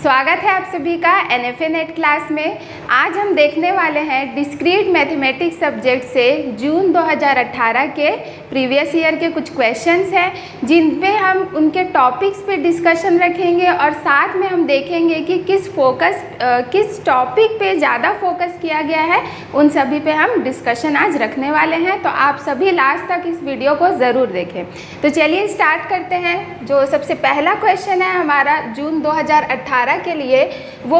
स्वागत है आप सभी का NFA नेट क्लास में। आज हम देखने वाले हैं डिस्क्रीट मैथमेटिक्स सब्जेक्ट से जून 2018 के प्रीवियस ईयर के कुछ क्वेश्चंस हैं जिन पे हम उनके टॉपिक्स पे डिस्कशन रखेंगे और साथ में हम देखेंगे कि किस टॉपिक पे ज़्यादा फोकस किया गया है, उन सभी पे हम डिस्कशन आज रखने वाले हैं। तो आप सभी लास्ट तक इस वीडियो को ज़रूर देखें। तो चलिए स्टार्ट करते हैं। जो सबसे पहला क्वेश्चन है हमारा जून 2018 के लिए, वो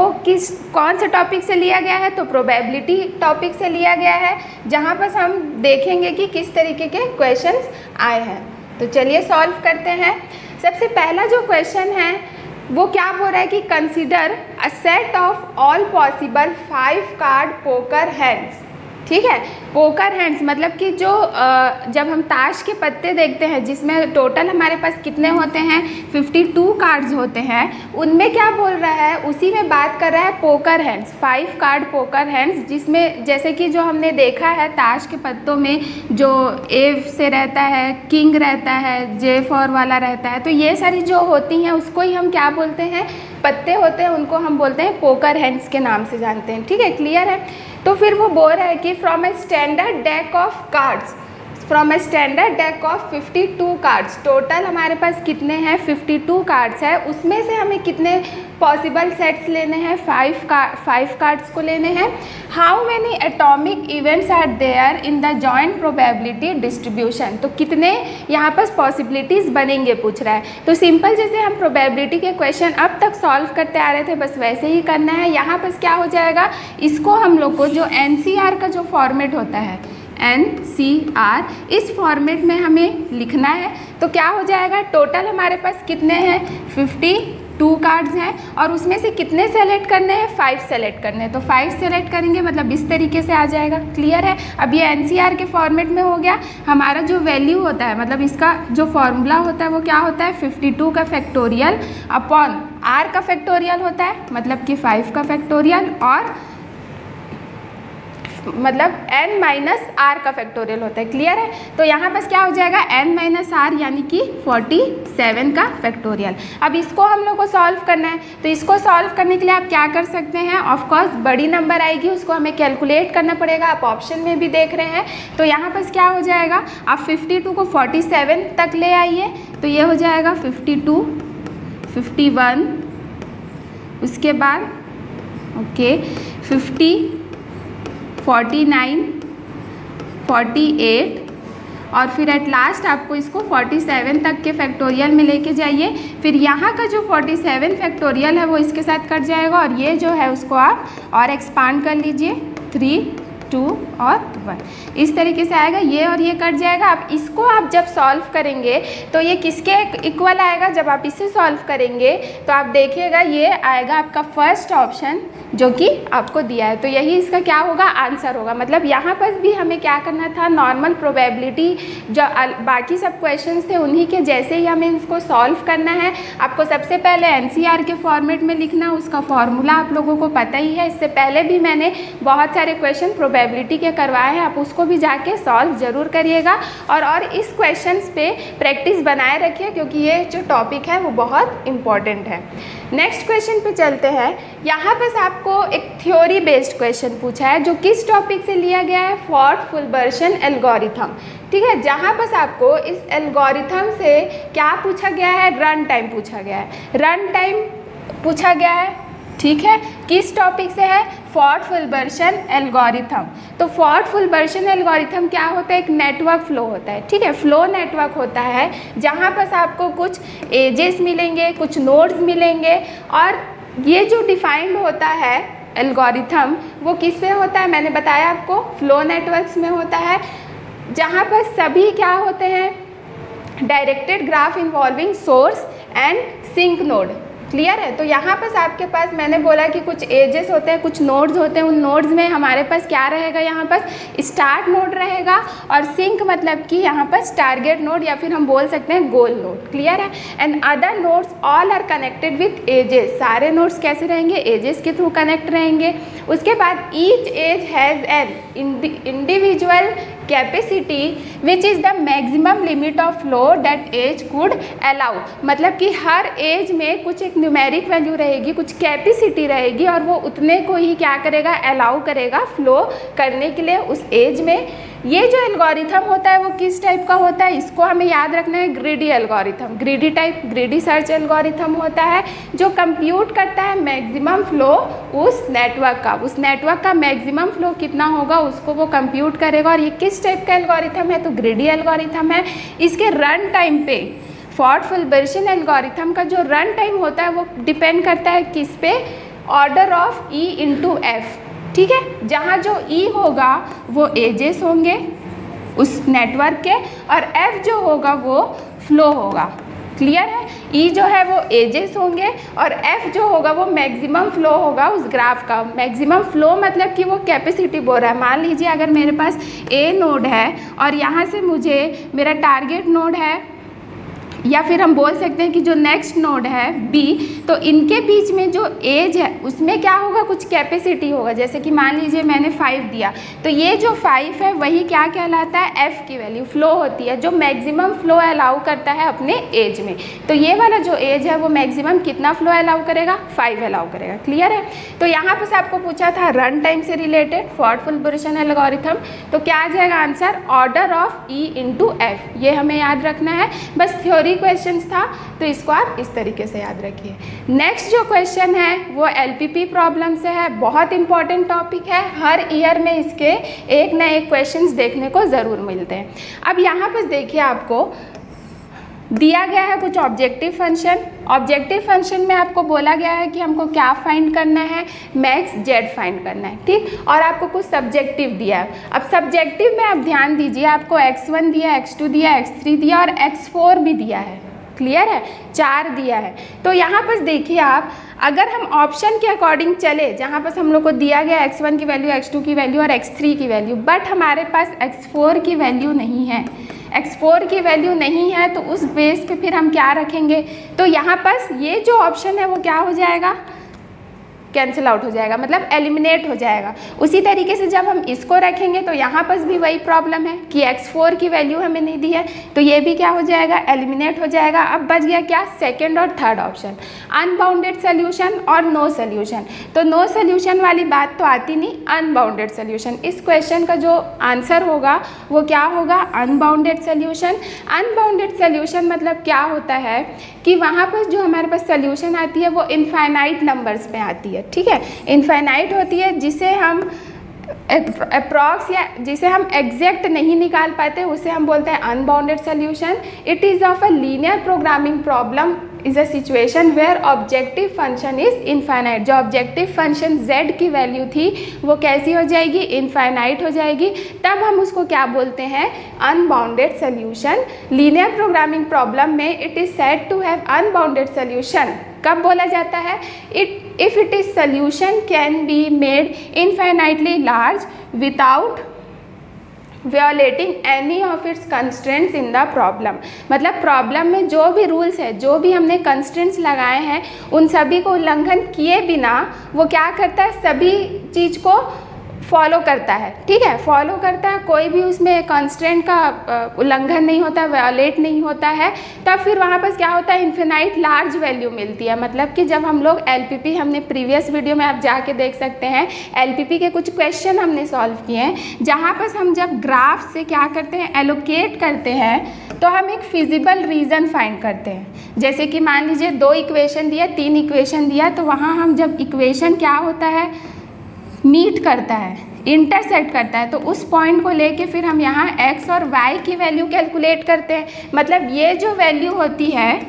कौन से टॉपिक से लिया गया है? तो प्रोबेबिलिटी टॉपिक से लिया गया है, जहाँ पर हम देखेंगे कि किस तरीके के क्वेश्चंस आए हैं। तो चलिए सॉल्व करते हैं। सबसे पहला जो क्वेश्चन है वो क्या बोल रहा है कि consider a set of all possible 5 card poker hands. ठीक है, पोकर हैंड्स मतलब कि जो जब हम ताश के पत्ते देखते हैं जिसमें टोटल हमारे पास कितने होते हैं, 52 कार्ड्स होते हैं, उनमें क्या बोल रहा है, उसी में बात कर रहा है poker hands, 5 card poker hands, जिसमें जैसे कि जो हमने देखा है ताश के पत्तों में जो ए से रहता है, किंग रहता है, J4 वाला रहता है, तो ये सारी जो होती हैं उसको ही हम क्या बोलते हैं, पत्ते होते हैं, उनको हम बोलते हैं पोकर हैंड्स के नाम से जानते हैं। ठीक है, क्लियर है। तो फिर वो बोल रहा है कि from a standard deck of cards, from a standard deck of 52 cards, total हमारे पास कितने हैं, 52 कार्ड्स है, उसमें से हमें कितने पॉसिबल सेट्स लेने हैं, 5 कार्ड्स को लेने हैं। How many atomic events are there in the joint probability distribution, तो कितने यहाँ पर पॉसिबिलिटीज़ बनेंगे पूछ रहा है। तो सिंपल जैसे हम प्रोबेबिलिटी के क्वेश्चन अब तक सॉल्व करते आ रहे थे, बस वैसे ही करना है। यहाँ पर क्या हो जाएगा, इसको हम लोग को जो NCR का जो फॉर्मेट होता है, NCR, इस फॉर्मेट में हमें लिखना है। तो क्या हो जाएगा, टोटल हमारे पास कितने हैं, 52 कार्ड्स हैं, और उसमें से कितने सेलेक्ट करने हैं, 5 सेलेक्ट करने हैं। तो 5 सेलेक्ट करेंगे मतलब इस तरीके से आ जाएगा। क्लियर है। अब ये NCR के फॉर्मेट में हो गया। हमारा जो वैल्यू होता है, मतलब इसका जो फॉर्मूला होता है वो क्या होता है, 52 का फैक्टोरियल अपॉन R का फैक्टोरियल होता है, मतलब कि 5 का फैक्टोरियल, और मतलब n-r का फैक्टोरियल होता है। क्लियर है। तो यहाँ बस क्या हो जाएगा, n-r यानी कि 47 का फैक्टोरियल। अब इसको हम लोग को सॉल्व करना है। तो इसको सॉल्व करने के लिए आप क्या कर सकते हैं, ऑफ कोर्स बड़ी नंबर आएगी, उसको हमें कैलकुलेट करना पड़ेगा। आप ऑप्शन में भी देख रहे हैं। तो यहाँ बस क्या हो जाएगा, आप 52 को 47 तक ले आइए, तो ये हो जाएगा 52, 51, उसके बाद ओके 50, 49, 48, और फिर एट लास्ट आपको इसको 47 तक के फैक्टोरियल में लेके जाइए। फिर यहाँ का जो 47 फैक्टोरियल है वो इसके साथ कट जाएगा, और ये जो है उसको आप और एक्सपांड कर लीजिए, 3, 2 और 1, इस तरीके से आएगा। ये और ये कट जाएगा। अब इसको आप जब सॉल्व करेंगे तो ये किसके इक्वल आएगा, जब आप इसे सॉल्व करेंगे तो आप देखिएगा ये आएगा आपका फर्स्ट ऑप्शन जो कि आपको दिया है। तो यही इसका क्या होगा, आंसर होगा। मतलब यहाँ पर भी हमें क्या करना था, नॉर्मल प्रोबेबिलिटी जो बाकी सब क्वेश्चंस थे उन्हीं के जैसे ही हमें इसको सॉल्व करना है। आपको सबसे पहले NCR के फॉर्मेट में लिखना, उसका फॉर्मूला आप लोगों को पता ही है। इससे पहले भी मैंने बहुत सारे क्वेश्चन प्रोबेबिलिटी के करवाए हैं, आप उसको भी जाके सॉल्व ज़रूर करिएगा। और इस क्वेश्चंस पे प्रैक्टिस बनाए रखिए, क्योंकि ये जो टॉपिक है वो बहुत इंपॉर्टेंट है। नेक्स्ट क्वेश्चन पे चलते हैं। यहाँ पर आपको एक थ्योरी बेस्ड क्वेश्चन पूछा है, जो किस टॉपिक से लिया गया है, फॉर्ड-फुल्बर्शन एल्गोरिथम। ठीक है, जहाँ पर आपको इस एल्गोरिथम से क्या पूछा गया है, रन टाइम पूछा गया है, रन टाइम पूछा गया है। ठीक है, किस टॉपिक से है, फॉर्ड-फुल्बर्शन एल्गोरिथम। तो फॉर्ड-फुल्बर्शन एल्गोरिथम क्या होता है, एक नेटवर्क फ्लो होता है। ठीक है, फ्लो नेटवर्क होता है जहाँ पर आपको कुछ एजेस मिलेंगे, कुछ नोड्स मिलेंगे, और ये जो डिफाइंड होता है एल्गोरिथम वो किस में होता है, मैंने बताया आपको, फ्लो नेटवर्क्स में होता है, जहाँ पर सभी क्या होते हैं, directed graph involving source and sink node. Clear है। तो यहाँ पर आपके पास मैंने बोला कि कुछ एजेस होते हैं, कुछ नोड्स होते हैं, उन नोड्स में हमारे पास क्या रहेगा, यहाँ पर स्टार्ट नोड रहेगा, और सिंक मतलब कि यहाँ पर टारगेट नोड या फिर हम बोल सकते हैं गोल नोड। क्लियर है। And other nodes all are connected with edges, सारे नोड्स कैसे रहेंगे, एजेस के थ्रू कनेक्ट रहेंगे। उसके बाद each edge has an individual capacity which is the maximum limit of flow that edge could allow. मतलब कि हर एज में कुछ एक न्यूमेरिक वैल्यू रहेगी, कुछ कैपेसिटी रहेगी और वो उतने को ही क्या करेगा, अलाउ करेगा फ्लो करने के लिए उस एज में। ये जो एल्गोरिथम होता है वो किस टाइप का होता है, इसको हमें याद रखना है, greedy algorithm. Greedy type, greedy search algorithm होता है जो कंप्यूट करता है मैक्सिमम फ्लो उस नेटवर्क का। उस नेटवर्क का मैक्सिमम फ्लो कितना होगा उसको वो कंप्यूट करेगा। और ये किस टाइप का एल्गोरिथम है, तो ग्रीडी एल्गोरिथम है। इसके रन टाइम पे फॉर्ड फुलबर्शन एल्गोरिथम का जो रन टाइम होता है वो डिपेंड करता है किस पे, order of E into F. ठीक है, जहाँ जो ई होगा वो एजेस होंगे उस नेटवर्क के और एफ जो होगा वो फ्लो होगा। क्लियर है, ई जो है वो एजेस होंगे और एफ जो होगा वो मैक्सिमम फ्लो होगा उस ग्राफ का। मैक्सिमम फ्लो मतलब कि वो कैपेसिटी बोल रहा है। मान लीजिए अगर मेरे पास ए नोड है और यहाँ से मुझे मेरा टारगेट नोड है, या फिर हम बोल सकते हैं कि जो नेक्स्ट नोड है बी, तो इनके बीच में जो एज है उसमें क्या होगा, कुछ कैपेसिटी होगा। जैसे कि मान लीजिए मैंने 5 दिया, तो ये जो 5 है वही क्या कहलाता है, एफ की वैल्यू फ्लो होती है, जो मैक्सिमम फ्लो अलाउ करता है अपने एज में। तो ये वाला जो एज है वो मैक्सिमम कितना फ्लो अलाउ करेगा, 5 अलाउ करेगा। क्लियर है, तो यहाँ पर आपको पूछा था रन टाइम से रिलेटेड फॉर्ड फुलबर्शन एल्गोरिथम, तो क्या आ जाएगा answer, order of E into F. ये हमें याद रखना है, बस थ्योरी क्वेश्चंस था तो इसको आप इस तरीके से याद रखिए। नेक्स्ट जो क्वेश्चन है वो एलपीपी प्रॉब्लम से है, बहुत इंपॉर्टेंट टॉपिक है, हर ईयर में इसके एक ना एक क्वेश्चंस देखने को ज़रूर मिलते हैं। अब यहाँ पर देखिए आपको दिया गया है कुछ ऑब्जेक्टिव फंक्शन। ऑब्जेक्टिव फंक्शन में आपको बोला गया है कि हमको क्या फाइंड करना है, मैक्स जेड फाइंड करना है। ठीक, और आपको कुछ सब्जेक्टिव दिया है। अब सब्जेक्टिव में आप ध्यान दीजिए, आपको x1 दिया, x2 दिया, x3 दिया और x4 भी दिया है। क्लियर है, 4 दिया है। तो यहाँ पर देखिए आप, अगर हम ऑप्शन के अकॉर्डिंग चले, जहाँ पर हम लोग को दिया गया x1 की वैल्यू, x2 की वैल्यू और x3 की वैल्यू, बट हमारे पास x4 की वैल्यू नहीं है, x4 की वैल्यू नहीं है, तो उस बेस पे फिर हम क्या रखेंगे, तो यहाँ पास ये जो ऑप्शन है वो क्या हो जाएगा, कैंसिल आउट हो जाएगा, मतलब एलिमिनेट हो जाएगा। उसी तरीके से जब हम इसको रखेंगे तो यहाँ पर भी वही प्रॉब्लम है कि x4 की वैल्यू हमें नहीं दी है, तो ये भी क्या हो जाएगा, एलिमिनेट हो जाएगा। अब बच गया क्या, सेकंड और थर्ड ऑप्शन, अनबाउंडेड सोल्यूशन और नो सोल्यूशन। तो नो सोल्यूशन वाली बात तो आती नहीं, अनबाउंडेड सोल्यूशन। इस क्वेश्चन का जो आंसर होगा वो क्या होगा, अनबाउंडेड सोल्यूशन। अनबाउंडेड सोल्यूशन मतलब क्या होता है कि वहाँ पर जो हमारे पास सोल्यूशन आती है वो इनफाइनाइट नंबर्स पे आती है। ठीक है, इनफाइनाइट होती है, जिसे हम अप्रॉक्स या जिसे हम एग्जैक्ट नहीं निकाल पाते, उसे हम बोलते हैं unbounded solution. It is of a linear programming problem is a situation where objective function is infinite. जो ऑब्जेक्टिव फंक्शन z की वैल्यू थी वो कैसी हो जाएगी, इनफाइनाइट हो जाएगी, तब हम उसको क्या बोलते हैं, unbounded solution. Linear programming problem में it is said to have unbounded solution कब बोला जाता है, if it is solution can be made infinitely large without violating any of its constraints in the problem। मतलब प्रॉब्लम में जो भी rules है, जो भी हमने कंस्ट्रेंट्स लगाए हैं, उन सभी को उल्लंघन किए बिना वो क्या करता है, सभी चीज़ को फॉलो करता है। ठीक है, फॉलो करता है, कोई भी उसमें कंस्ट्रेंट का उल्लंघन नहीं होता, वायोलेट नहीं होता है, तब फिर वहाँ पर क्या होता है, इन्फिनाइट लार्ज वैल्यू मिलती है। मतलब कि जब हम लोग एलपीपी, हमने प्रीवियस वीडियो में आप जाके देख सकते हैं, एलपीपी के कुछ क्वेश्चन हमने सॉल्व किए हैं, जहाँ पर हम जब ग्राफ से क्या करते हैं, एलोकेट करते हैं, तो हम एक फिजिबल रीज़न फाइंड करते हैं। जैसे कि मान लीजिए 2 इक्वेशन दिया, 3 इक्वेशन दिया, तो वहाँ हम जब इक्वेशन क्या होता है, मीट करता है, इंटरसेक्ट करता है, तो उस पॉइंट को लेके फिर हम यहाँ x और y की वैल्यू कैलकुलेट करते हैं। मतलब ये जो वैल्यू होती है,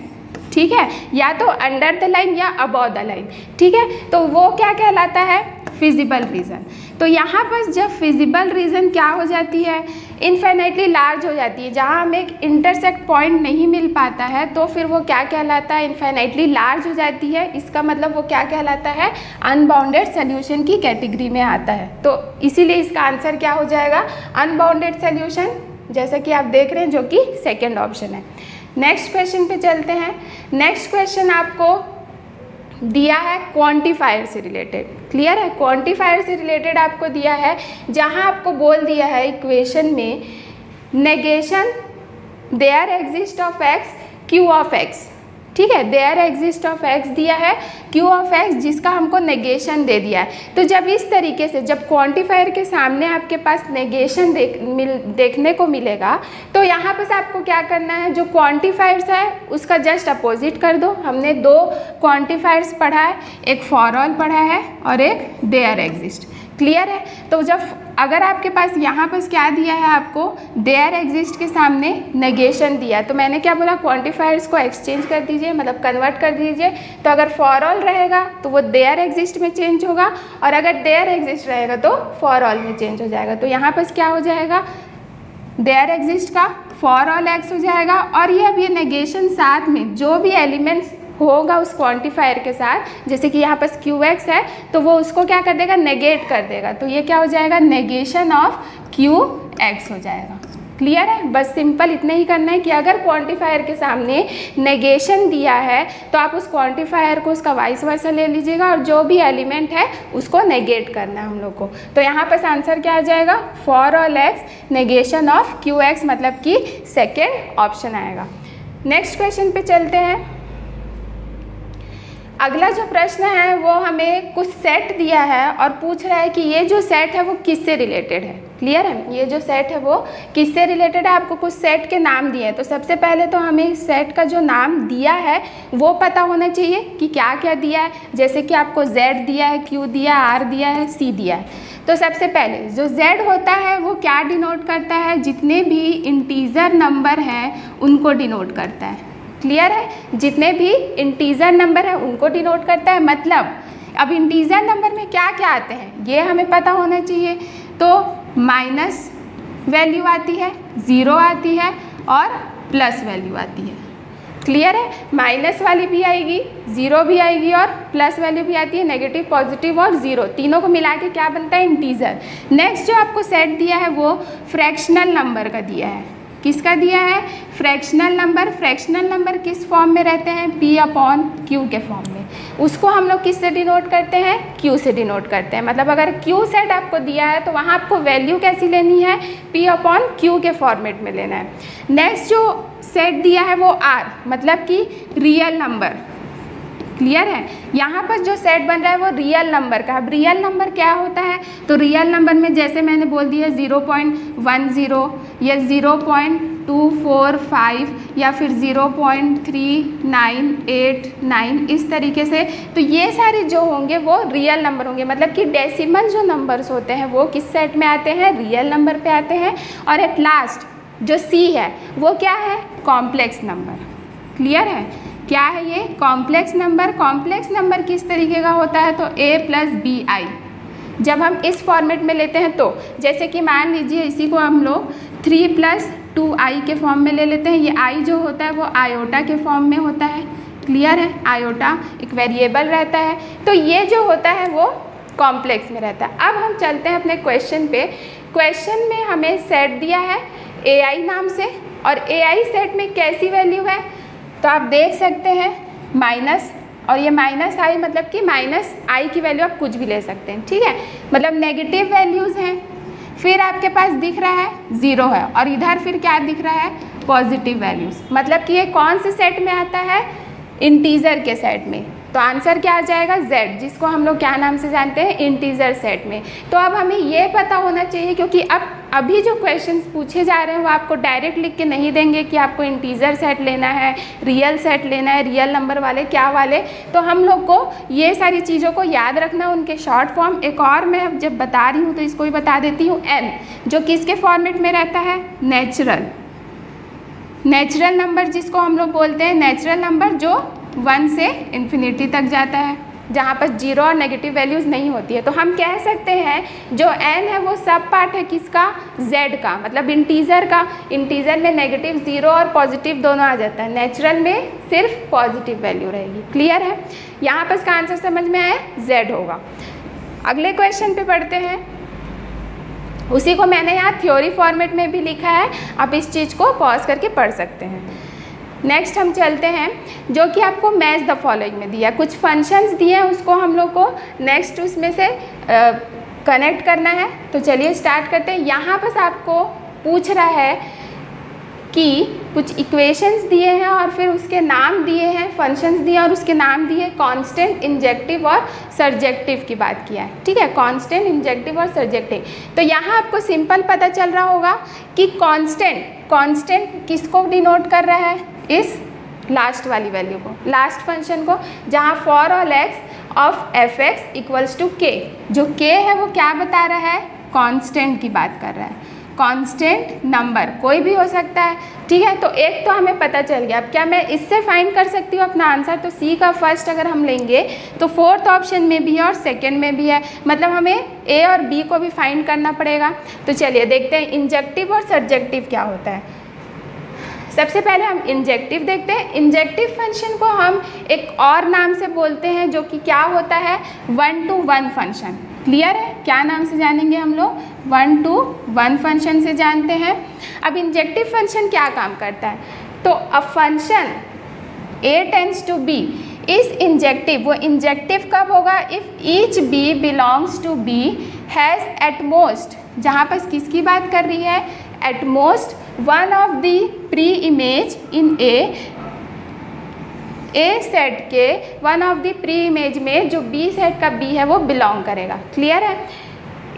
ठीक है, या तो अंडर द लाइन या अबव द लाइन। ठीक है, तो वो क्या कहलाता है, फिजिबल रीज़न। तो यहाँ पर जब फिजिबल रीज़न क्या हो जाती है, इनफाइनाइटली लार्ज हो जाती है, जहाँ हमें एक इंटरसेक्ट पॉइंट नहीं मिल पाता है, तो फिर वो क्या कहलाता है, इनफाइनाइटली लार्ज हो जाती है। इसका मतलब वो क्या कहलाता है, अनबाउंडेड सोल्यूशन की कैटेगरी में आता है। तो इसीलिए इसका आंसर क्या हो जाएगा, अनबाउंडेड सोल्यूशन, जैसा कि आप देख रहे हैं, जो कि सेकेंड ऑप्शन है। नेक्स्ट क्वेश्चन पे चलते हैं। नेक्स्ट क्वेश्चन आपको दिया है क्वांटिफायर से रिलेटेड। क्लियर है, क्वांटिफायर से रिलेटेड आपको दिया है, जहां आपको बोल दिया है इक्वेशन में negation there exist of x q of x. ठीक है, देयर एग्जिस्ट ऑफ एक्स दिया है, क्यू ऑफ एक्स जिसका हमको नेगेशन दे दिया है। तो जब इस तरीके से जब क्वांटिफायर के सामने आपके पास नेगेशन देखने को मिलेगा, तो यहाँ पर आपको क्या करना है, जो क्वांटिफायर्स है उसका जस्ट अपोजिट कर दो। हमने दो क्वांटिफायर्स पढ़ा है, एक फॉर ऑल पढ़ा है और एक देयर एग्जिस्ट। क्लियर है, तो जब अगर आपके पास यहाँ पर क्या दिया है, आपको देयर एग्जिस्ट के सामने नेगेशन दिया है, तो मैंने क्या बोला, क्वांटिफायर्स को एक्सचेंज कर दीजिए, मतलब कन्वर्ट कर दीजिए। तो अगर फॉर ऑल रहेगा तो वो देयर एग्जिस्ट में चेंज होगा, और अगर देयर एग्जिस्ट रहेगा तो फॉर ऑल में चेंज हो जाएगा। तो यहाँ पर क्या हो जाएगा, देयर एग्जिस्ट का फॉर ऑल एक्स हो जाएगा, और ये अब ये नेगेशन साथ में जो भी एलिमेंट्स होगा उस क्वांटिफायर के साथ, जैसे कि यहाँ पर क्यू एक्स है, तो वो उसको क्या कर देगा, नेगेट कर देगा। तो ये क्या हो जाएगा, नेगेशन ऑफ क्यू एक्स हो जाएगा। क्लियर है, बस सिंपल इतना ही करना है कि अगर क्वांटिफायर के सामने नेगेशन दिया है तो आप उस क्वांटिफायर को उसका वाइस वर्सा ले लीजिएगा, और जो भी एलिमेंट है उसको नेगेट करना है हम लोग को। तो यहाँ पर आंसर क्या आ जाएगा, for all x negation of Q x, मतलब कि सेकेंड ऑप्शन आएगा। नेक्स्ट क्वेश्चन पे चलते हैं। अगला जो प्रश्न है वो हमें कुछ सेट दिया है और पूछ रहा है कि ये जो सेट है वो किससे रिलेटेड है। क्लियर है, ये जो सेट है वो किससे रिलेटेड है, आपको कुछ सेट के नाम दिए हैं। तो सबसे पहले तो हमें इस सेट का जो नाम दिया है वो पता होना चाहिए कि क्या क्या दिया है। जैसे कि आपको Z दिया है, Q दिया है, R दिया है, C दिया है। तो सबसे पहले जो Z होता है वो क्या डिनोट करता है, जितने भी इंटीजर नंबर हैं उनको डिनोट करता है। क्लियर है, जितने भी इंटीजर नंबर है उनको डिनोट करता है। मतलब अब इंटीजर नंबर में क्या क्या आते हैं ये हमें पता होना चाहिए। तो माइनस वैल्यू आती है, ज़ीरो आती है और प्लस वैल्यू आती है। क्लियर है, माइनस वाली भी आएगी, ज़ीरो भी आएगी और प्लस वैल्यू भी आती है। नेगेटिव, पॉजिटिव और ज़ीरो तीनों को मिला के क्या बनता है, इंटीजर। नेक्स्ट जो आपको सेट दिया है वो फ्रैक्शनल नंबर का दिया है। किसका दिया है, फ्रैक्शनल नंबर। फ्रैक्शनल नंबर किस फॉर्म में रहते हैं, P/Q के फॉर्म में। उसको हम लोग किससे डिनोट करते हैं, Q से डिनोट करते हैं। मतलब अगर Q सेट आपको दिया है तो वहाँ आपको वैल्यू कैसी लेनी है, P/Q के फॉर्मेट में लेना है। नेक्स्ट जो सेट दिया है वो R, मतलब कि रियल नंबर। क्लियर है, यहाँ पर जो सेट बन रहा है वो रियल नंबर का। अब रियल नंबर क्या होता है, तो रियल नंबर में जैसे मैंने बोल दिया 0.10 या 0.245 या फिर 0.3989 इस तरीके से। तो ये सारे जो होंगे वो रियल नंबर होंगे। मतलब कि डेसिमल जो नंबर्स होते हैं वो किस सेट में आते हैं, रियल नंबर पे आते हैं। और एट लास्ट जो C है वो क्या है, कॉम्प्लेक्स नंबर। क्लियर है, क्या है ये, कॉम्प्लेक्स नंबर। कॉम्प्लेक्स नंबर किस तरीके का होता है, तो A+BI। जब हम इस फॉर्मेट में लेते हैं तो जैसे कि मान लीजिए इसी को हम लोग 3+2i के फॉर्म में ले लेते हैं। ये i जो होता है वो आयोटा के फॉर्म में होता है। क्लियर है, आयोटा एक वेरिएबल रहता है। तो ये जो होता है वो कॉम्प्लेक्स में रहता है। अब हम चलते हैं अपने क्वेश्चन पे। क्वेश्चन में हमें सेट दिया है AI नाम से, और AI सेट में कैसी वैल्यू है, तो आप देख सकते हैं माइनस, और ये -i मतलब कि -i की वैल्यू आप कुछ भी ले सकते हैं। ठीक है, मतलब नेगेटिव वैल्यूज़ हैं। फिर आपके पास दिख रहा है 0 है, और इधर फिर क्या दिख रहा है, पॉजिटिव वैल्यूज़। मतलब कि ये कौन से सेट में आता है, इंटीजर के सेट में। तो आंसर क्या आ जाएगा, Z, जिसको हम लोग क्या नाम से जानते हैं, इंटीजर सेट में। तो अब हमें ये पता होना चाहिए, क्योंकि अभी जो क्वेश्चंस पूछे जा रहे हैं वो आपको डायरेक्ट लिख के नहीं देंगे कि आपको इंटीजर सेट लेना है, रियल सेट लेना है, रियल नंबर वाले क्या वाले। तो हम लोग को ये सारी चीज़ों को याद रखना, उनके शॉर्ट फॉर्म। एक और मैं अब जब बता रही हूँ तो इसको भी बता देती हूँ। N जो किसके फॉर्मेट में रहता है, नेचुरल नंबर, जिसको हम लोग बोलते हैं नेचुरल नंबर, जो 1 से इन्फिनिटी तक जाता है, जहाँ पर 0 और नेगेटिव वैल्यूज़ नहीं होती है। तो हम कह सकते हैं जो n है वो सब पार्ट है किसका, Z का, मतलब इंटीजर का। इंटीजर में नेगेटिव, 0 और पॉजिटिव दोनों आ जाता है। नेचुरल में सिर्फ पॉजिटिव वैल्यू रहेगी। क्लियर है, यहाँ पर इसका आंसर समझ में आया, Z होगा। अगले क्वेश्चन पे पढ़ते हैं। उसी को मैंने यहाँ थ्योरी फॉर्मेट में भी लिखा है, आप इस चीज़ को पॉज करके पढ़ सकते हैं। नेक्स्ट हम चलते हैं जो कि आपको मैच द फॉलोइंग में दिया है, कुछ फंक्शंस दिए हैं, उसको हम लोग को नेक्स्ट उसमें से कनेक्ट करना है। तो चलिए स्टार्ट करते हैं। यहाँ पर आपको पूछ रहा है कि कुछ इक्वेशंस दिए हैं और फिर उसके नाम दिए हैं, फंक्शंस दिए और उसके नाम दिए, कांस्टेंट, इंजेक्टिव और सर्जेक्टिव की बात किया है। ठीक है, कांस्टेंट, इंजेक्टिव और सर्जेक्टिव। तो यहाँ आपको सिंपल पता चल रहा होगा कि कांस्टेंट किसको डिनोट कर रहा है, इस लास्ट वाली वैल्यू को, लास्ट फंक्शन को, जहाँ for all x of f x equals to k, जो के है वो क्या बता रहा है, कांस्टेंट की बात कर रहा है। कांस्टेंट नंबर कोई भी हो सकता है। ठीक है, तो एक तो हमें पता चल गया। अब क्या मैं इससे फाइंड कर सकती हूँ अपना आंसर? तो सी का फर्स्ट अगर हम लेंगे तो फोर्थ ऑप्शन में भी है और सेकंड में भी है, मतलब हमें ए और बी को भी फाइंड करना पड़ेगा। तो चलिए देखते हैं इंजेक्टिव और सर्जेक्टिव क्या होता है। सबसे पहले हम इंजेक्टिव देखते हैं। इंजेक्टिव फंक्शन को हम एक और नाम से बोलते हैं जो कि क्या होता है, 1 to 1 फंक्शन। क्लियर है, क्या नाम से जानेंगे हम लोग? 1 to 1 फंक्शन से जानते हैं। अब इंजेक्टिव फंक्शन क्या काम करता है? तो a function a tends to b is injective. वो इंजेक्टिव कब होगा? If each b belongs to b has at most, जहाँ पर किसकी बात कर रही है, at most one of the pre image in a set के one of the preimage में जो बी सेट का बी है वो बिलोंग करेगा। क्लियर है?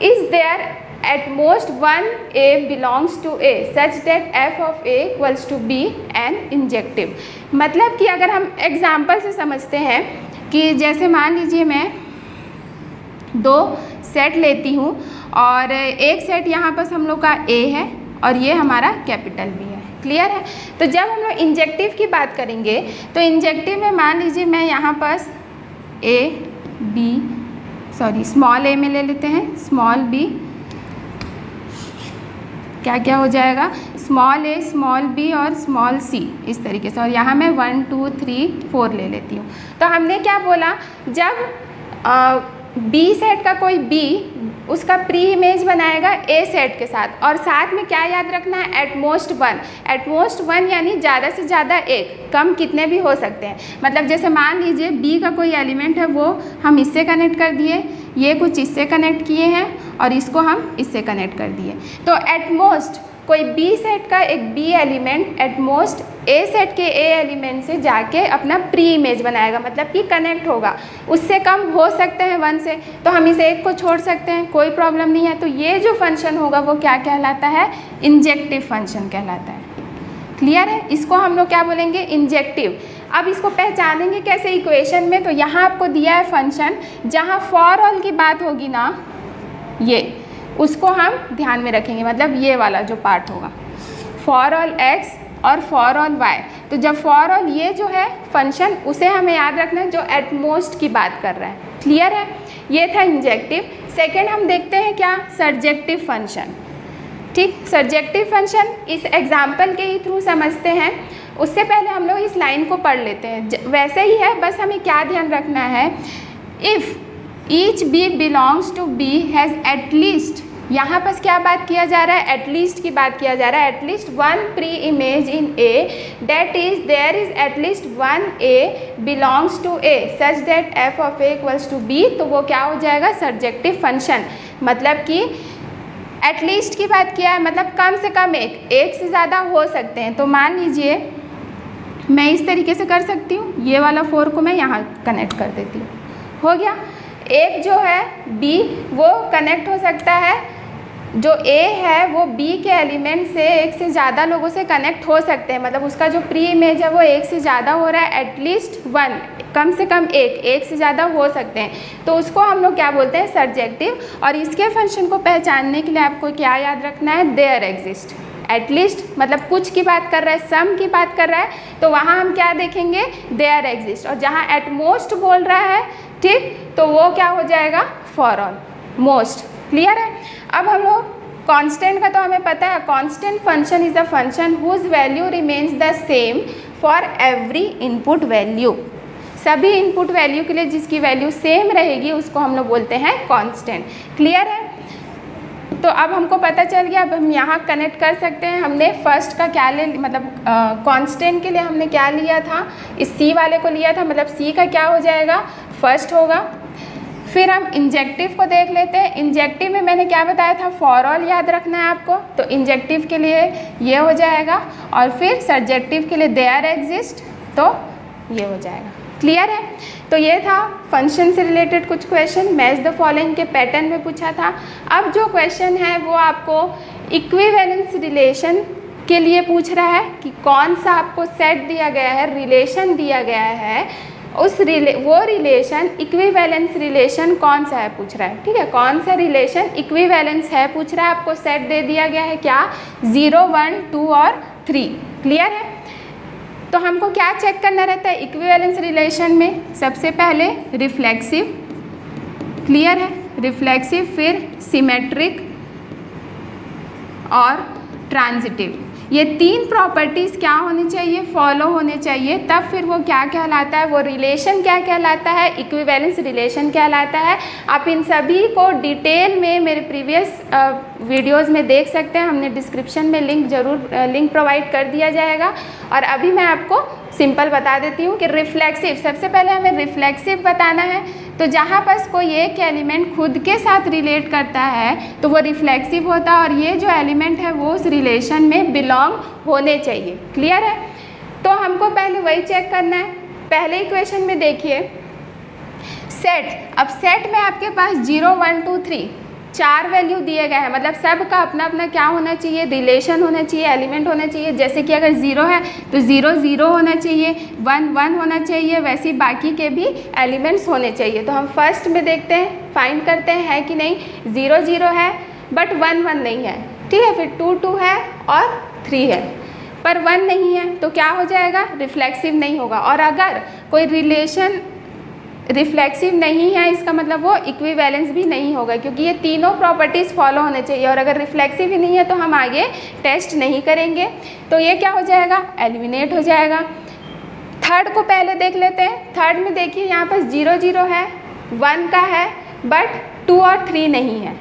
Is there at most one a belongs to a such that f of a equals to b and injective. मतलब कि अगर हम एग्जाम्पल से समझते हैं कि जैसे मान लीजिए मैं 2 सेट लेती हूँ और एक सेट यहाँ पर हम लोग का ए है और ये हमारा कैपिटल बी है। क्लियर है? तो जब हम लोग इंजेक्टिव की बात करेंगे तो इंजेक्टिव में मान लीजिए मैं यहाँ पर स्मॉल ए में ले लेते हैं, स्मॉल बी, क्या क्या हो जाएगा, स्मॉल ए, स्मॉल बी और स्मॉल सी, इस तरीके से। और यहाँ मैं 1 2 3 4 ले लेती हूँ। तो हमने क्या बोला, जब बी सेट का कोई बी उसका प्री इमेज बनाएगा ए सेट के साथ, और साथ में क्या याद रखना है, एट मोस्ट 1। एट मोस्ट 1 यानी ज़्यादा से ज़्यादा एक, कम कितने भी हो सकते हैं। मतलब जैसे मान लीजिए बी का कोई एलिमेंट है वो हम इससे कनेक्ट कर दिए, ये कुछ इससे कनेक्ट किए हैं और इसको हम इससे कनेक्ट कर दिए। तो एट मोस्ट कोई बी सेट का एक b element at most a set के ए एलिमेंट से जाके अपना प्री इमेज बनाएगा, मतलब कि कनेक्ट होगा। उससे कम हो सकते हैं 1 से, तो हम इस एक को छोड़ सकते हैं, कोई प्रॉब्लम नहीं है। तो ये जो फंक्शन होगा वो क्या कहलाता है, इंजेक्टिव फंक्शन कहलाता है। क्लियर है? इसको हम लोग क्या बोलेंगे, इंजेक्टिव। अब इसको पहचानेंगे कैसे इक्वेशन में? तो यहाँ आपको दिया है फंक्शन, जहाँ फॉर ऑल की बात होगी ना, ये उसको हम ध्यान में रखेंगे, मतलब ये वाला जो पार्ट होगा, फॉर ऑल एक्स और फॉर ऑल वाई। तो जब फॉर ऑल ये जो है फंक्शन, उसे हमें याद रखना है जो एट मोस्ट की बात कर रहा है। क्लियर है? ये था इंजेक्टिव। सेकेंड हम देखते हैं क्या, सर्जेक्टिव फंक्शन। ठीक, सर्जेक्टिव फंक्शन इस एग्जाम्पल के ही थ्रू समझते हैं। उससे पहले हम लोग इस लाइन को पढ़ लेते हैं, वैसे ही है, बस हमें क्या ध्यान रखना है, if each b belongs to b has at least, यहाँ पर क्या बात किया जा रहा है, एटलीस्ट की बात किया जा रहा है, at least 1 pre image in a, that is there is at least 1 a belongs to a such that f of a equals to b. तो वो क्या हो जाएगा, सर्जेक्टिव फंक्शन। मतलब कि एटलीस्ट की बात किया है, मतलब कम से कम एक से ज़्यादा हो सकते हैं। तो मान लीजिए मैं इस तरीके से कर सकती हूँ, ये वाला 4 को मैं यहाँ कनेक्ट कर देती हूँ, हो गया। एक जो है B वो कनेक्ट हो सकता है, जो A है वो B के एलिमेंट से एक से ज़्यादा लोगों से कनेक्ट हो सकते हैं, मतलब उसका जो प्री इमेज है वो एक से ज़्यादा हो रहा है, एटलीस्ट 1, कम से कम एक से ज़्यादा हो सकते हैं। तो उसको हम लोग क्या बोलते हैं, सर्जेक्टिव। और इसके फंक्शन को पहचानने के लिए आपको क्या याद रखना है, देयर एग्जिस्ट। एटलीस्ट मतलब कुछ की बात कर रहा है, सम की बात कर रहा है, तो वहाँ हम क्या देखेंगे, देयर एग्जिस्ट। और जहाँ एट मोस्ट बोल रहा है, ठीक, तो वो क्या हो जाएगा, फॉर ऑल मोस्ट। क्लियर है? अब हम लोग कांस्टेंट का तो हमें पता है, constant function is a function whose value remains the same for every input value. सभी इनपुट वैल्यू के लिए जिसकी वैल्यू सेम रहेगी उसको हम लोग बोलते हैं कांस्टेंट। क्लियर है? तो अब हमको पता चल गया, अब हम यहाँ कनेक्ट कर सकते हैं। हमने फर्स्ट का क्या ले मतलब कांस्टेंट के लिए हमने क्या लिया था, इस सी वाले को लिया था, मतलब सी का क्या हो जाएगा, फर्स्ट होगा। फिर हम इंजेक्टिव को देख लेते हैं। इंजेक्टिव में मैंने क्या बताया था, फॉर ऑल याद रखना है आपको, तो इंजेक्टिव के लिए ये हो जाएगा, और फिर सर्जेक्टिव के लिए देयर एग्जिस्ट, तो ये हो जाएगा। क्लियर है? तो ये था फंक्शन से रिलेटेड कुछ क्वेश्चन, मैच द फॉलोइंग के पैटर्न में पूछा था। अब जो क्वेश्चन है वो आपको इक्विवेलेंस रिलेशन के लिए पूछ रहा है कि कौन सा आपको सेट दिया गया है, रिलेशन दिया गया है, उस वो रिलेशन इक्विवेलेंस रिलेशन कौन सा है पूछ रहा है। ठीक है, कौन सा रिलेशन इक्विवेलेंस है पूछ रहा है, आपको सेट दे दिया गया है क्या, 0, 1, 2 और 3। क्लियर है? तो हमको क्या चेक करना रहता है इक्विवेलेंस रिलेशन में, सबसे पहले रिफ्लेक्सिव, क्लियर है, रिफ्लेक्सिव, फिर सिमेट्रिक और ट्रांजिटिव। ये 3 प्रॉपर्टीज़ क्या होनी चाहिए, फॉलो होने चाहिए, तब फिर वो क्या कहलाता है, वो रिलेशन क्या कहलाता है, इक्विवेलेंस रिलेशन कहलाता है। आप इन सभी को डिटेल में मेरे प्रीवियस वीडियोस में देख सकते हैं, हमने डिस्क्रिप्शन में लिंक प्रोवाइड कर दिया जाएगा। और अभी मैं आपको सिंपल बता देती हूँ कि रिफ्लेक्सिव, सबसे पहले हमें रिफ्लेक्सिव बताना है, तो जहाँ पर कोई एक एलिमेंट खुद के साथ रिलेट करता है तो वो रिफ्लेक्सिव होता है, और ये जो एलिमेंट है वो उस रिलेशन में बिलोंग होने चाहिए। क्लियर है? तो हमको पहले वही चेक करना है। पहले इक्वेशन में देखिए सेट, अब सेट में आपके पास 0, 1, 2, 3 4 वैल्यू दिए गए हैं, मतलब सब का अपना अपना क्या होना चाहिए, रिलेशन होना चाहिए, एलिमेंट होना चाहिए। जैसे कि अगर 0 है तो 0, 0 होना चाहिए, 1, 1 होना चाहिए, वैसे ही बाकी के भी एलिमेंट्स होने चाहिए। तो हम फर्स्ट में देखते हैं, फाइंड करते हैं है कि नहीं। 0, 0 है बट 1, 1 नहीं है। ठीक है, फिर 2, 2 है और 3 है, पर 1 नहीं है, तो क्या हो जाएगा, रिफ्लेक्सिव नहीं होगा। और अगर कोई रिलेशन रिफ्लेक्सिव नहीं है, इसका मतलब वो इक्विवेलेंस भी नहीं होगा, क्योंकि ये तीनों प्रॉपर्टीज़ फॉलो होने चाहिए। और अगर रिफ्लेक्सिव ही नहीं है तो हम आगे टेस्ट नहीं करेंगे, तो ये क्या हो जाएगा, एलिमिनेट हो जाएगा। थर्ड को पहले देख लेते हैं। थर्ड में देखिए यहाँ पर 0, 0 है, 1 का है, बट 2 और 3 नहीं है,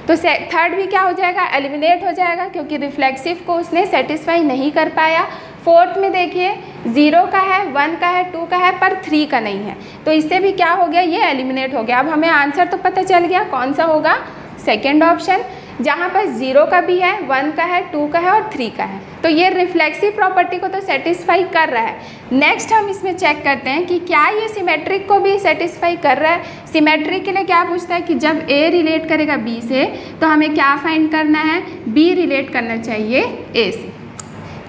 तो थर्ड भी क्या हो जाएगा, एलिमिनेट हो जाएगा, क्योंकि रिफ्लेक्सिव को उसने सेटिस्फाई नहीं कर पाया। फोर्थ में देखिए 0 का है, 1 का है, 2 का है, पर 3 का नहीं है, तो इससे भी क्या हो गया, ये एलिमिनेट हो गया। अब हमें आंसर तो पता चल गया कौन सा होगा, सेकेंड ऑप्शन, जहाँ पर 0 का भी है, 1 का है, 2 का है और 3 का है, तो ये रिफ्लेक्सिव प्रॉपर्टी को तो सेटिस्फाई कर रहा है। नेक्स्ट हम इसमें चेक करते हैं कि क्या ये सिमेट्रिक को भी सेटिस्फाई कर रहा है। सिमेट्रिक के लिए क्या पूछता है कि जब A रिलेट करेगा B से तो हमें क्या फाइंड करना है, B रिलेट करना चाहिए A से।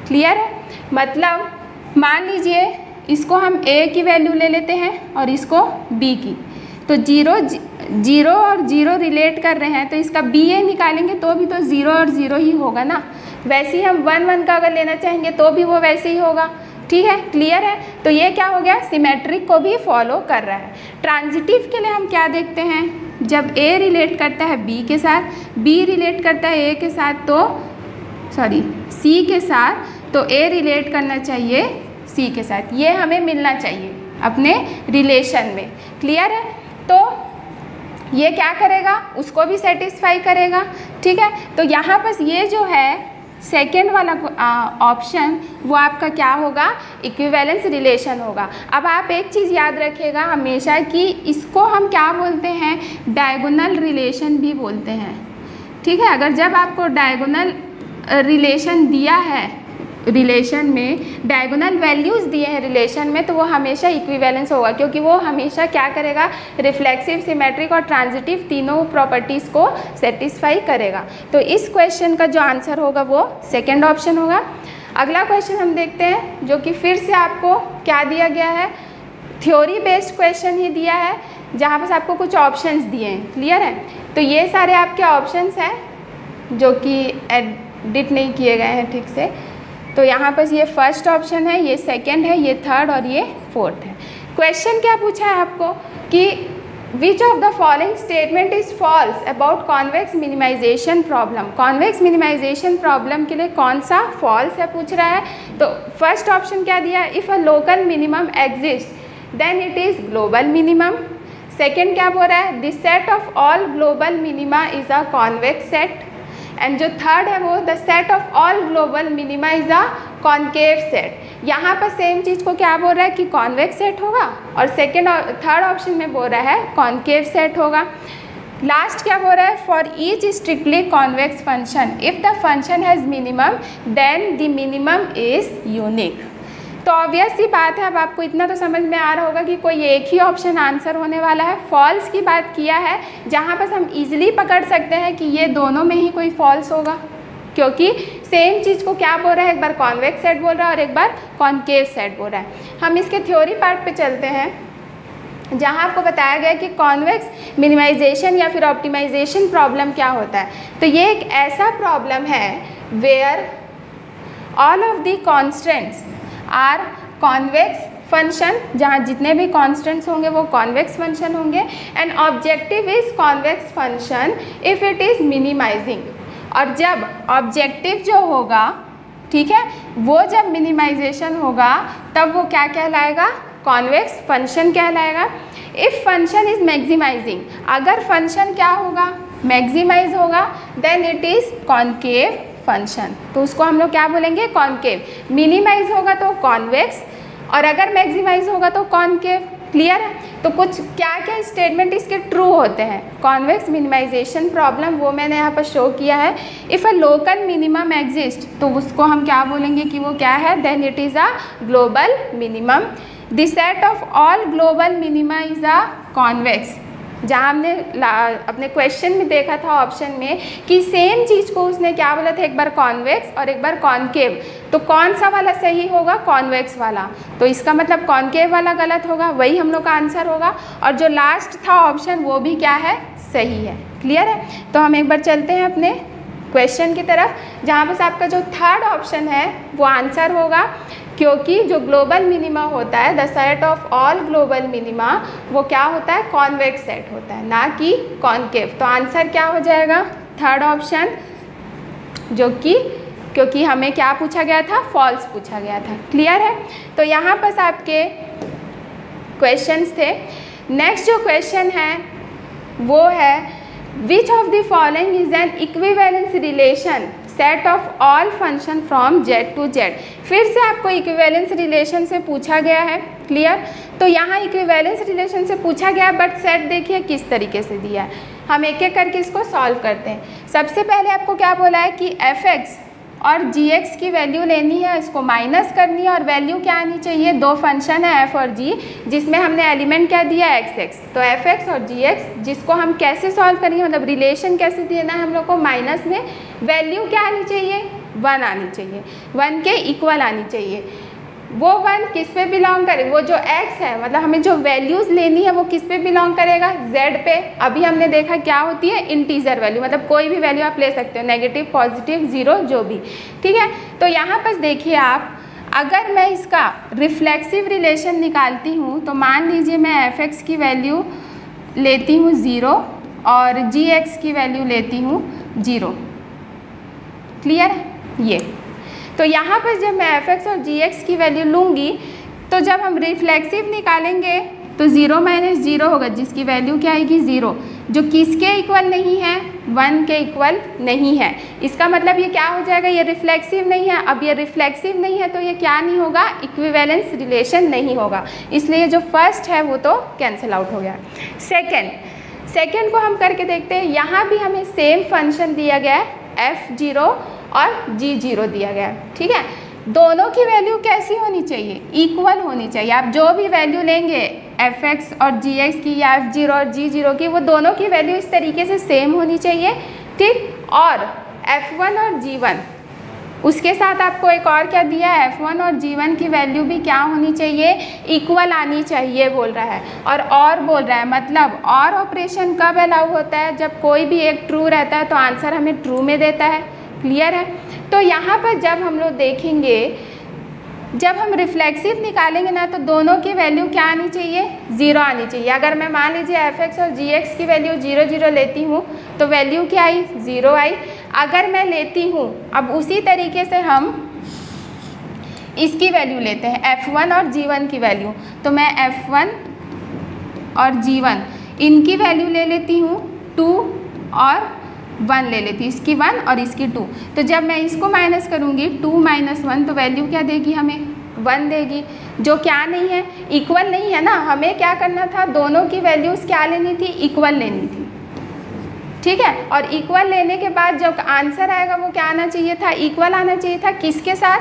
क्लियर है? मतलब मान लीजिए इसको हम A की वैल्यू ले लेते हैं और इसको B की, तो 0 और 0 रिलेट कर रहे हैं, तो इसका BA निकालेंगे तो भी तो 0 और 0 ही होगा ना। वैसे ही हम 1, 1 का अगर लेना चाहेंगे तो भी वो वैसे ही होगा। ठीक है, क्लियर है? तो ये क्या हो गया, सिमेट्रिक को भी फॉलो कर रहा है। ट्रांजिटिव के लिए हम क्या देखते हैं, जब A रिलेट करता है B के साथ, B रिलेट करता है A के साथ, तो C के साथ, तो A रिलेट करना चाहिए C के साथ, ये हमें मिलना चाहिए अपने रिलेशन में। क्लियर है? तो ये क्या करेगा, उसको भी सेटिस्फाई करेगा। ठीक है, तो यहाँ पर ये जो है सेकेंड वाला ऑप्शन वो आपका क्या होगा, इक्विवेलेंस रिलेशन होगा। अब आप एक चीज़ याद रखिएगा हमेशा कि इसको हम क्या बोलते हैं, डायगोनल रिलेशन भी बोलते हैं। ठीक है, अगर जब आपको डायगोनल रिलेशन दिया है, रिलेशन में डायगोनल वैल्यूज़ दिए हैं रिलेशन में, तो वो हमेशा इक्विवेलेंस होगा, क्योंकि वो हमेशा क्या करेगा, रिफ्लेक्सिव, सिमेट्रिक और ट्रांजिटिव तीनों प्रॉपर्टीज़ को सेटिस्फाई करेगा। तो इस क्वेश्चन का जो आंसर होगा वो सेकेंड ऑप्शन होगा। अगला क्वेश्चन हम देखते हैं, जो कि फिर से आपको क्या दिया गया है, थ्योरी बेस्ड क्वेश्चन ही दिया है, जहाँ पर आपको कुछ ऑप्शंस दिए हैं। क्लियर है? तो ये सारे आपके ऑप्शंस हैं जो कि एडिट नहीं किए गए हैं ठीक से। तो यहाँ पर ये फर्स्ट ऑप्शन है, ये सेकंड है, ये थर्ड और ये फोर्थ है। क्वेश्चन क्या पूछा है आपको कि which of the following statement is false about convex minimization problem. Convex minimization problem के लिए कौन सा फॉल्स है पूछ रहा है। तो फर्स्ट ऑप्शन क्या दिया, if a local minimum exist then it is global minimum. Second क्या बोल रहा है, this set of all global minima is a convex set. And जो थर्ड है वो the set of all global minima is a concave set. यहाँ पर same चीज़ को क्या बोल रहा है कि कॉन्वेक्स सेट होगा, और सेकेंड और थर्ड ऑप्शन में बोल रहा है कॉन्केव सेट होगा। लास्ट क्या बोल रहा है, for each strictly convex function if the function has minimum then the minimum is unique. तो ऑब्वियस सी बात है, अब आपको इतना तो समझ में आ रहा होगा कि कोई एक ही ऑप्शन आंसर होने वाला है। फॉल्स की बात किया है, जहाँ पर हम इजीली पकड़ सकते हैं कि ये दोनों में ही कोई फॉल्स होगा, क्योंकि सेम चीज़ को क्या बोल रहा है, एक बार कॉन्वेक्स सेट बोल रहा है और एक बार कॉन्केव सेट बोल रहा है। हम इसके थ्योरी पार्ट पे चलते हैं, जहाँ आपको बताया गया कि कॉन्वेक्स मिनिमाइजेशन या फिर ऑप्टिमाइजेशन प्रॉब्लम क्या होता है। तो ये एक ऐसा प्रॉब्लम है where all of the constants are convex function, जहाँ जितने भी कॉन्स्टेंट्स होंगे वो कॉन्वेक्स फंक्शन होंगे, and objective is convex function if it is minimizing. और जब ऑब्जेक्टिव जो होगा, ठीक है, वो जब मिनिमाइजेशन होगा तब वो क्या कहलाएगा, कॉन्वेक्स फंक्शन कहलाएगा। इफ़ फंक्शन इज मैक्सिमाइजिंग, अगर फंक्शन क्या होगा, मैक्सिमाइज होगा, then it is concave function, तो उसको हम लोग क्या बोलेंगे, कॉन्केव। मिनिमाइज होगा तो कॉन्वेक्स, और अगर मैक्सिमाइज होगा तो कॉन्केव। क्लियर है। तो कुछ क्या क्या स्टेटमेंट इसके ट्रू होते हैं। कॉन्वेक्स मिनिमाइजेशन प्रॉब्लम वो मैंने यहाँ पर शो किया है। If a local minimum exist, तो उसको हम क्या बोलेंगे कि वो क्या है, then it is a global minimum. The set of all global minima is a convex. जहाँ हमने अपने क्वेश्चन में देखा था ऑप्शन में कि सेम चीज़ को उसने क्या बोला था, एक बार कॉन्वेक्स और एक बार कॉन्केव, तो कौन सा वाला सही होगा, कॉन्वेक्स वाला। तो इसका मतलब कॉन्केव वाला गलत होगा, वही हम लोग का आंसर होगा। और जो लास्ट था ऑप्शन वो भी क्या है, सही है। क्लियर है। तो हम एक बार चलते हैं अपने क्वेश्चन की तरफ, जहाँ बस आपका जो थर्ड ऑप्शन है वो आंसर होगा, क्योंकि जो ग्लोबल मिनिमा होता है, the set of all global minima, वो क्या होता है, कॉन्वेक्स सेट होता है, ना कि कॉन्केव। तो आंसर क्या हो जाएगा, थर्ड ऑप्शन, जो कि क्योंकि हमें क्या पूछा गया था, फॉल्स पूछा गया था। क्लियर है। तो यहाँ पर आपके क्वेश्चंस थे। नेक्स्ट जो क्वेश्चन है वो है which of the following is an equivalence relation set of all function from Z to Z. फिर से आपको इक्विवेलेंस रिलेशन से पूछा गया है। क्लियर। तो यहाँ इक्विवेलेंस रिलेशन से पूछा गया, बट सेट देखिए किस तरीके से दिया है। हम एक एक करके इसको सॉल्व करते हैं। सबसे पहले आपको क्या बोला है कि f(x) और gx की वैल्यू लेनी है, इसको माइनस करनी है, और वैल्यू क्या आनी चाहिए, दो फंक्शन है f और g, जिसमें हमने एलिमेंट क्या दिया है, x। तो f(x) और gx, जिसको हम कैसे सॉल्व करेंगे, मतलब रिलेशन कैसे देना है हम लोग को, माइनस में वैल्यू क्या आनी चाहिए, 1 आनी चाहिए, 1 के इक्वल आनी चाहिए। वो 1 किस पे बिलोंग करे, वो जो x है, मतलब हमें जो वैल्यूज़ लेनी है वो किस पे बिलोंग करेगा, z पे। अभी हमने देखा क्या होती है, इंटीजर वैल्यू, मतलब कोई भी वैल्यू आप ले सकते हो, नेगेटिव, पॉजिटिव, 0, जो भी। ठीक है। तो यहाँ पर देखिए आप, अगर मैं इसका रिफ्लेक्सिव रिलेशन निकालती हूँ, तो मान लीजिए मैं f(x) की वैल्यू लेती हूँ 0 और gx की वैल्यू लेती हूँ 0। क्लियर है। ये तो यहाँ पर जब मैं f(x) और gx की वैल्यू लूँगी, तो जब हम रिफ्लेक्सिव निकालेंगे तो 0 माइनस 0 होगा, जिसकी वैल्यू क्या आएगी, 0, जो किसके इक्वल नहीं है, 1 के इक्वल नहीं है। इसका मतलब ये क्या हो जाएगा, ये रिफ्लेक्सिव नहीं है। अब ये रिफ्लेक्सिव नहीं है तो ये क्या नहीं होगा, इक्विवेलेंस रिलेशन नहीं होगा। इसलिए जो फर्स्ट है वो तो कैंसिल आउट हो गया। सेकेंड को हम करके देखते हैं। यहाँ भी हमें सेम फंक्शन दिया गया है, f0 और g0 दिया गया है। ठीक है। दोनों की वैल्यू कैसी होनी चाहिए, इक्वल होनी चाहिए। आप जो भी वैल्यू लेंगे f(x) और gx की या f0 और g0 की, वो दोनों की वैल्यू इस तरीके से सेम होनी चाहिए। ठीक। और f1 और g1, उसके साथ आपको एक और क्या दिया है, f1 और g1 की वैल्यू भी क्या होनी चाहिए, इक्वल आनी चाहिए बोल रहा है। और बोल रहा है, मतलब और ऑपरेशन कब अलाउ होता है, जब कोई भी एक ट्रू रहता है तो आंसर हमें ट्रू में देता है। क्लियर है। तो यहाँ पर जब हम लोग देखेंगे, जब हम रिफ्लेक्सिव निकालेंगे ना, तो दोनों की वैल्यू क्या आनी चाहिए, 0 आनी चाहिए। अगर मैं मान लीजिए f(x) और gx की वैल्यू 0 0 लेती हूँ, तो वैल्यू क्या आई, 0 आई। अगर मैं लेती हूँ, अब उसी तरीके से हम इसकी वैल्यू लेते हैं, f1 और g1 की वैल्यू, तो मैं f1 और g1 इनकी वैल्यू ले लेती हूँ 2 और 1 ले लेती हूँ, इसकी 1 और इसकी 2। तो जब मैं इसको माइनस करूँगी 2 - 1 तो वैल्यू क्या देगी हमें 1 देगी, जो क्या नहीं है, इक्वल नहीं है ना। हमें क्या करना था, दोनों की वैल्यूज़ क्या लेनी थी, इक्वल लेनी थी, ठीक है। और इक्वल लेने के बाद जो आंसर आएगा वो क्या आना चाहिए था, इक्वल आना चाहिए था। किसके साथ,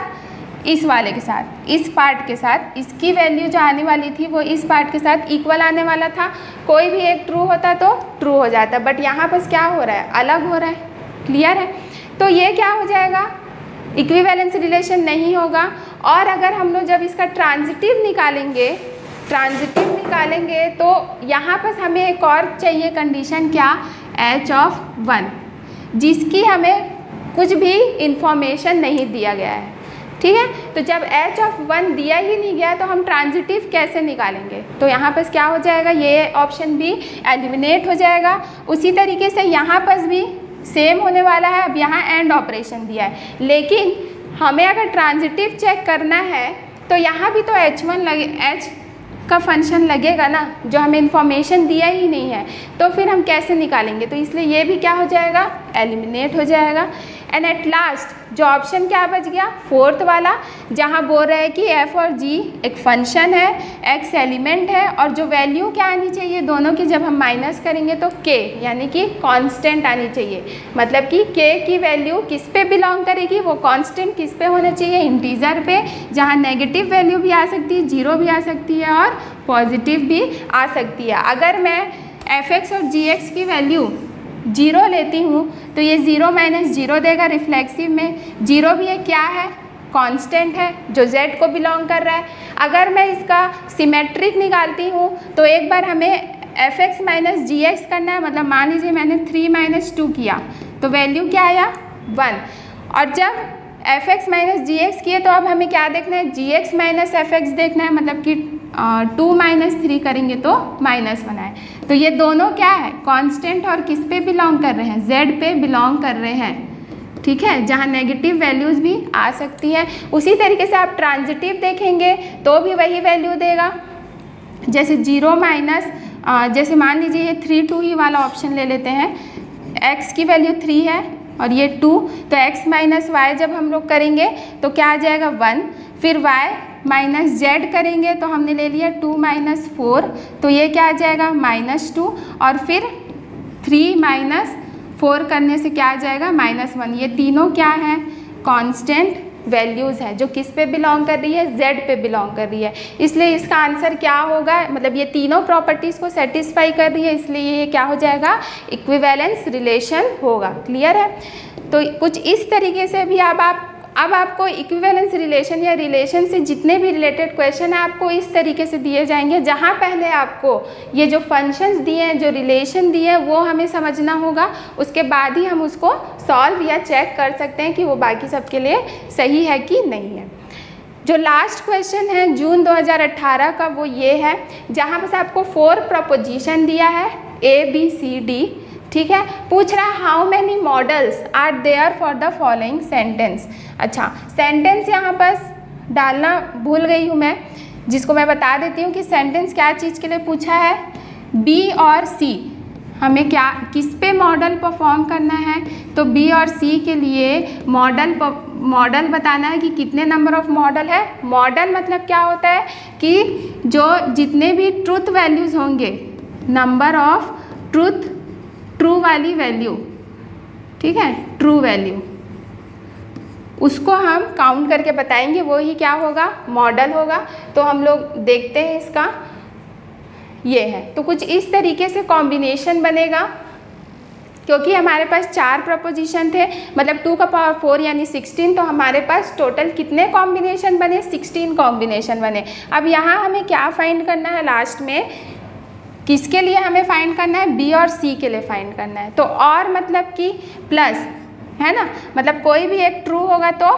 इस वाले के साथ, इस पार्ट के साथ। इसकी वैल्यू जो आने वाली थी वो इस पार्ट के साथ इक्वल आने वाला था। कोई भी एक ट्रू होता तो ट्रू हो जाता, बट यहाँ पर क्या हो रहा है, अलग हो रहा है। क्लियर है। तो ये क्या हो जाएगा, इक्विवेलेंस रिलेशन नहीं होगा। और अगर हम लोग जब इसका ट्रांजिटिव निकालेंगे तो यहाँ पर हमें एक और चाहिए कंडीशन, क्या, H(1), जिसकी हमें कुछ भी इंफॉर्मेशन नहीं दिया गया है, ठीक है। तो जब H(1) दिया ही नहीं गया तो हम ट्रांजिटिव कैसे निकालेंगे, तो यहाँ पर क्या हो जाएगा, ये ऑप्शन भी एलिमिनेट हो जाएगा। उसी तरीके से यहाँ पर भी सेम होने वाला है। अब यहाँ एंड ऑपरेशन दिया है, लेकिन हमें अगर ट्रांजिटिव चेक करना है तो यहाँ भी तो H1 लगे, H का फंक्शन लगेगा ना, जो हमें इंफॉर्मेशन दिया ही नहीं है, तो फिर हम कैसे निकालेंगे। तो इसलिए ये भी क्या हो जाएगा, एलिमिनेट हो जाएगा। एंड एट लास्ट जो ऑप्शन क्या बच गया, फोर्थ वाला, जहाँ बोल रहे हैं कि f और g एक फंक्शन है, x एलिमेंट है, और जो वैल्यू क्या आनी चाहिए दोनों की, जब हम माइनस करेंगे तो k यानी कि कांस्टेंट आनी चाहिए। मतलब कि k की वैल्यू किस पे बिलोंग करेगी, वो कांस्टेंट किस पे होना चाहिए, इंटीजर पे, जहाँ नेगेटिव वैल्यू भी आ सकती है, 0 भी आ सकती है और पॉजिटिव भी आ सकती है। अगर मैं fx और gx की वैल्यू 0 लेती हूँ तो ये 0 - 0 देगा रिफ्लेक्सिव में। 0 भी ये क्या है, कांस्टेंट है जो z को बिलोंग कर रहा है। अगर मैं इसका सिमेट्रिक निकालती हूँ तो एक बार हमें fx - gx करना है, मतलब मान लीजिए मैंने 3 - 2 किया तो वैल्यू क्या आया, 1। और जब fx - gx किए तो अब हमें क्या देखना है, gx - fx देखना है, मतलब कि 2 - 3 करेंगे तो -1 आए। तो ये दोनों क्या है, कांस्टेंट, और किस पे बिलोंग कर रहे हैं, z पे बिलोंग कर रहे हैं, ठीक है, जहाँ नेगेटिव वैल्यूज़ भी आ सकती हैं। उसी तरीके से आप ट्रांजिटिव देखेंगे तो भी वही वैल्यू देगा। जैसे 0 माइनस, जैसे मान लीजिए ये 3 2 ही वाला ऑप्शन ले लेते हैं, x की वैल्यू 3 है और ये 2, तो x - y जब हम लोग करेंगे तो क्या आ जाएगा 1, फिर y - z करेंगे तो हमने ले लिया 2 - 4, तो ये क्या आ जाएगा -2, और फिर 3 - 4 करने से क्या आ जाएगा -1। ये तीनों क्या है, कांस्टेंट वैल्यूज़ है जो किस पे बिलोंग कर रही है, z पे बिलोंग कर रही है। इसलिए इसका आंसर क्या होगा, मतलब ये तीनों प्रॉपर्टीज़ को सेटिस्फाई कर रही है, इसलिए ये क्या हो जाएगा, इक्विवेलेंस रिलेशन होगा। क्लियर है। तो कुछ इस तरीके से भी अब आपको इक्विवेलेंस रिलेशन या रिलेशन से जितने भी रिलेटेड क्वेश्चन हैं आपको इस तरीके से दिए जाएंगे, जहाँ पहले आपको ये जो फंक्शंस दिए हैं, जो रिलेशन दिए हैं, वो हमें समझना होगा। उसके बाद ही हम उसको सॉल्व या चेक कर सकते हैं कि वो बाकी सबके लिए सही है कि नहीं है। जो लास्ट क्वेश्चन है जून 2018 का वो ये है, जहाँ बस आपको 4 प्रपोजिशन दिया है ABCD, ठीक है। पूछ रहा है how many models are there for the following sentence. अच्छा, सेंटेंस यहाँ पर डालना भूल गई हूँ मैं, जिसको मैं बता देती हूँ कि सेंटेंस क्या चीज़ के लिए पूछा है, B और C हमें क्या किस पे मॉडल परफॉर्म करना है, तो B और C के लिए मॉडल बताना है कि कितने नंबर ऑफ मॉडल है। मॉडल मतलब क्या होता है कि जो जितने भी ट्रूथ वैल्यूज़ होंगे, नंबर ऑफ ट्रू वाली वैल्यू, ठीक है, ट्रू वैल्यू, उसको हम काउंट करके बताएंगे, वो ही क्या होगा, मॉडल होगा। तो हम लोग देखते हैं इसका, ये है। तो कुछ इस तरीके से कॉम्बिनेशन बनेगा, क्योंकि हमारे पास 4 प्रपोजिशन थे, मतलब 2 का पावर 4 यानी 16, तो हमारे पास टोटल कितने कॉम्बिनेशन बने, 16 कॉम्बिनेशन बने। अब यहाँ हमें क्या फाइंड करना है, लास्ट में किसके लिए हमें फाइंड करना है, B और C के लिए फाइंड करना है। तो और मतलब कि प्लस है ना, मतलब कोई भी एक ट्रू होगा तो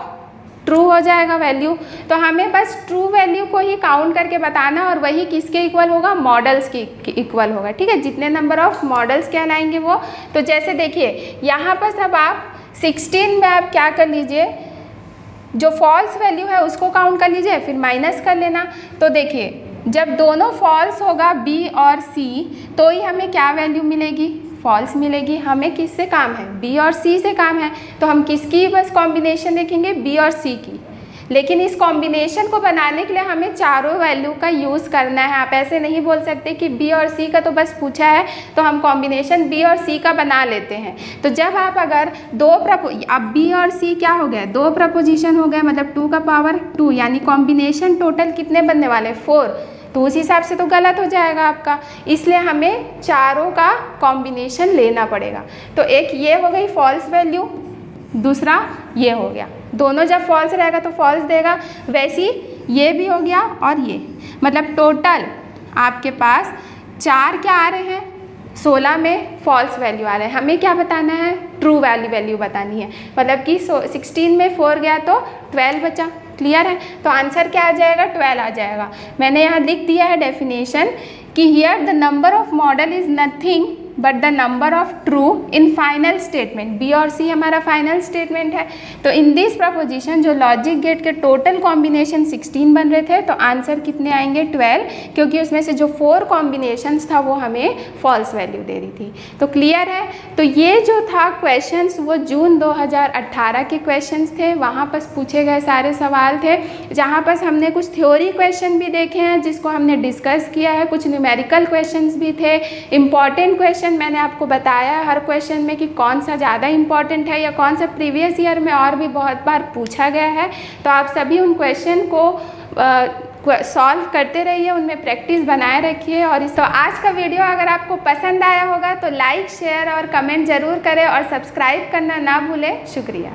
ट्रू हो जाएगा वैल्यू। तो हमें बस ट्रू वैल्यू को ही काउंट करके बताना, और वही किसके इक्वल होगा, मॉडल्स की इक्वल होगा, ठीक है, जितने नंबर ऑफ मॉडल्स कहलाएंगे वो। तो जैसे देखिए यहाँ पर सब आप 16 में आप क्या कर लीजिए, जो फॉल्स वैल्यू है उसको काउंट कर लीजिए, फिर माइनस कर लेना। तो देखिए जब दोनों फॉल्स होगा B और C तो ही हमें क्या वैल्यू मिलेगी, फॉल्स मिलेगी। हमें किससे काम है? बी और सी से काम है, तो हम किसकी बस कॉम्बिनेशन देखेंगे? बी और सी की। लेकिन इस कॉम्बिनेशन को बनाने के लिए हमें चारों वैल्यू का यूज़ करना है। आप ऐसे नहीं बोल सकते कि बी और सी का तो बस पूछा है तो हम कॉम्बिनेशन बी और सी का बना लेते हैं। तो जब आप अगर अब बी और सी क्या हो गया? दो प्रपोजिशन हो गए, मतलब 2 का पावर 2, यानी कॉम्बिनेशन टोटल कितने बनने वाले? 4। तो उस हिसाब से तो गलत हो जाएगा आपका, इसलिए हमें चारों का कॉम्बिनेशन लेना पड़ेगा। तो एक ये हो गई फॉल्स वैल्यू, दूसरा ये हो गया। दोनों जब फॉल्स रहेगा तो फॉल्स देगा, वैसी ये भी हो गया और ये, मतलब टोटल आपके पास 4 क्या आ रहे हैं? 16 में फॉल्स वैल्यू आ रहे हैं। हमें क्या बताना है? ट्रू वैल्यू बतानी है। मतलब कि 16 में 4 गया तो 12 बचा। क्लियर है? तो आंसर क्या आ जाएगा? 12 आ जाएगा। मैंने यहाँ लिख दिया है डेफिनेशन कि here the number of model is nothing but the number of true in final statement. B और सी हमारा फाइनल स्टेटमेंट है। तो इन दिस प्रपोजिशन जो लॉजिक गेट के टोटल कॉम्बिनेशन 16 बन रहे थे, तो आंसर कितने आएंगे? 12, क्योंकि उसमें से जो 4 कॉम्बिनेशंस था वो हमें फॉल्स वैल्यू दे रही थी। तो क्लियर है? तो ये जो था क्वेश्चंस वो जून 2018 के क्वेश्चंस थे। वहाँ पर पूछे गए सारे सवाल थे, जहाँ पर हमने कुछ थ्योरी क्वेश्चन भी देखे हैं जिसको हमने डिस्कस किया है, कुछ न्यूमेरिकल क्वेश्चंस भी थे। इंपॉर्टेंट क्वेश्चन मैंने आपको बताया हर क्वेश्चन में कि कौन सा ज़्यादा इंपॉर्टेंट है या कौन सा प्रीवियस ईयर में और भी बहुत बार पूछा गया है। तो आप सभी उन क्वेश्चन को सॉल्व करते रहिए, उनमें प्रैक्टिस बनाए रखिए। और तो आज का वीडियो अगर आपको पसंद आया होगा तो लाइक, शेयर और कमेंट ज़रूर करें और सब्सक्राइब करना ना भूलें। शुक्रिया।